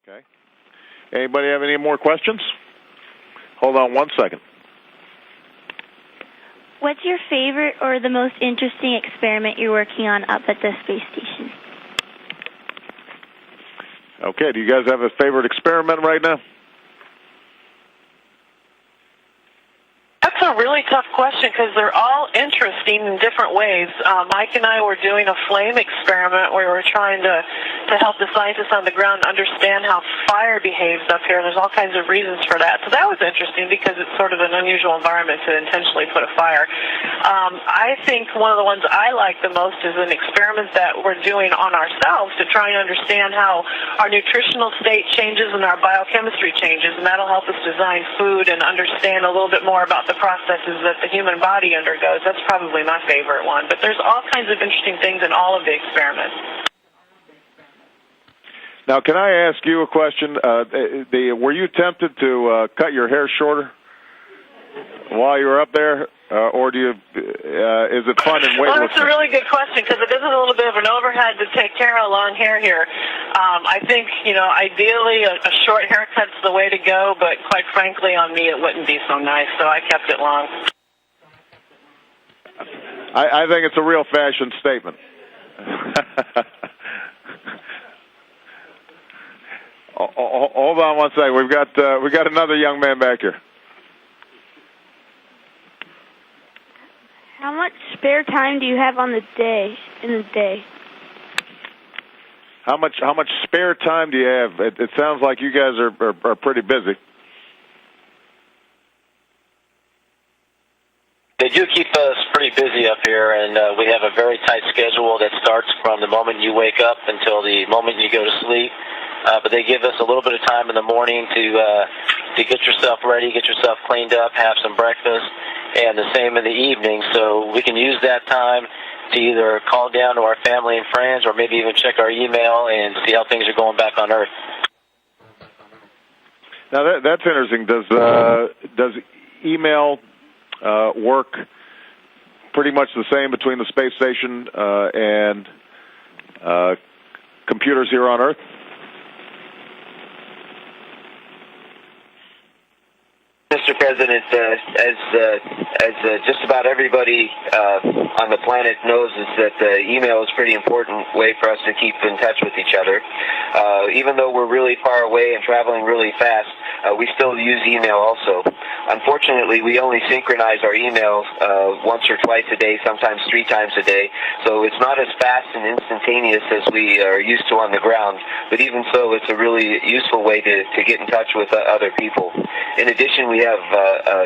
Okay. Anybody have any more questions? Hold on one second. What's your favorite or the most interesting experiment you're working on up at the space station? Okay, do you guys have a favorite experiment right now? That's a really tough question because they're all interesting in different ways. Mike and I were doing a flame experiment where we were trying to help the scientists on the ground understand how fire behaves up here. There's all kinds of reasons for that. So that was interesting because it's sort of an unusual environment to intentionally put a fire. I think one of the ones I like the most is an experiment that we're doing on ourselves to try and understand how our nutritional state changes and our biochemistry changes, and that'll help us design food and understand a little bit more about the processes that the human body undergoes. That's probably my favorite one. But there's all kinds of interesting things in all of the experiments. Now, can I ask you a question? Were you tempted to cut your hair shorter while you were up there, or do you? Is it fun and weightlifting? Well, that's a really good question because it is a little bit of an overhead to take care of long hair here. I think, ideally a short haircut's the way to go, but quite frankly, on me, it wouldn't be so nice, so I kept it long. I think it's a real fashion statement. Hold on one second. We got another young man back here. How much spare time do you have in the day? How much spare time do you have? It sounds like you guys are pretty busy. They do keep us pretty busy up here, and we have a very tight schedule that starts from the moment you wake up until the moment you go to sleep. But they give us a little bit of time in the morning to get yourself ready, get yourself cleaned up, have some breakfast, and the same in the evening. So we can use that time to either call down to our family and friends or maybe even check our email and see how things are going back on Earth. Now, that's interesting. Does email work pretty much the same between the space station and computers here on Earth? Mr. President, as just about everybody on the planet knows, is that email is a pretty important way for us to keep in touch with each other. Even though we're really far away and traveling really fast, we still use email also. Unfortunately, we only synchronize our emails once or twice a day, sometimes 3 times a day, so it's not as fast and instantaneous as we are used to on the ground. But even so, it's a really useful way to get in touch with other people. In addition, we have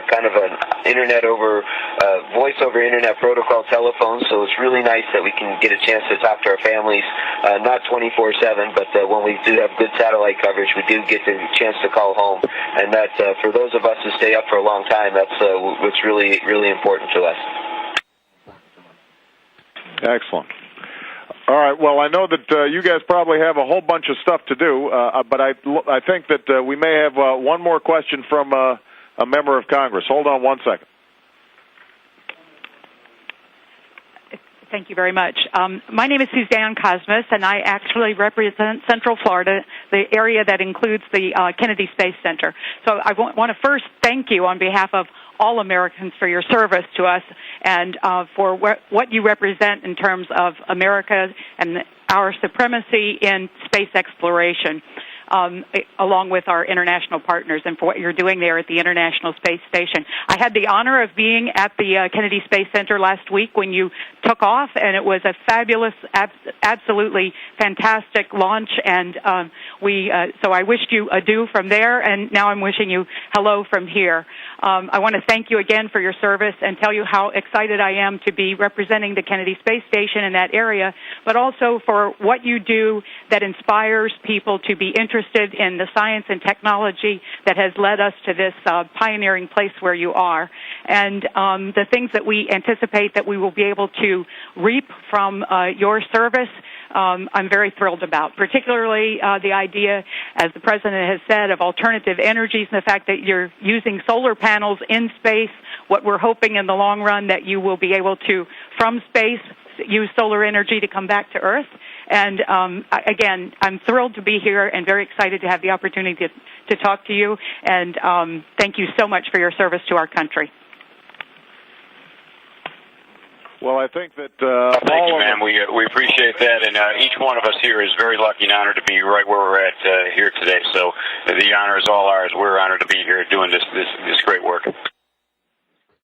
kind of an voice over internet protocol telephone, so it's really nice that we can get a chance to talk to our families, not 24/7, but when we do have good satellite coverage, we do get the chance to call home. And that, for those of us who stay up for a long time, that's what's really, really important to us. Excellent. All right. Well, I know that you guys probably have a whole bunch of stuff to do, but I think that we may have one more question from a member of Congress. Hold on one second. Thank you very much. My name is Suzanne Cosmas, and I actually represent Central Florida, the area that includes the Kennedy Space Center. So I want to first thank you on behalf of all Americans for your service to us and for what you represent in terms of America and our supremacy in space exploration, along with our international partners, and for what you're doing there at the International Space Station. I had the honor of being at the Kennedy Space Center last week when you took off, and it was a fabulous, absolutely fantastic launch, and so I wished you adieu from there, and now I'm wishing you hello from here. I want to thank you again for your service and tell you how excited I am to be representing the Kennedy Space Station in that area, but also for what you do that inspires people to be interested in the science and technology that has led us to this pioneering place where you are, and the things that we anticipate that we will be able to reap from your service. I'm very thrilled about, particularly the idea, as the President has said, of alternative energies and the fact that you're using solar panels in space, what we're hoping in the long run that you will be able to, from space, use solar energy to come back to Earth. And again, I'm thrilled to be here and very excited to have the opportunity to talk to you. And thank you so much for your service to our country. Well, I think that thank you, ma'am. We appreciate that, and each one of us here is very lucky and honored to be right where we're at here today. So the honor is all ours. We're honored to be here doing this great work.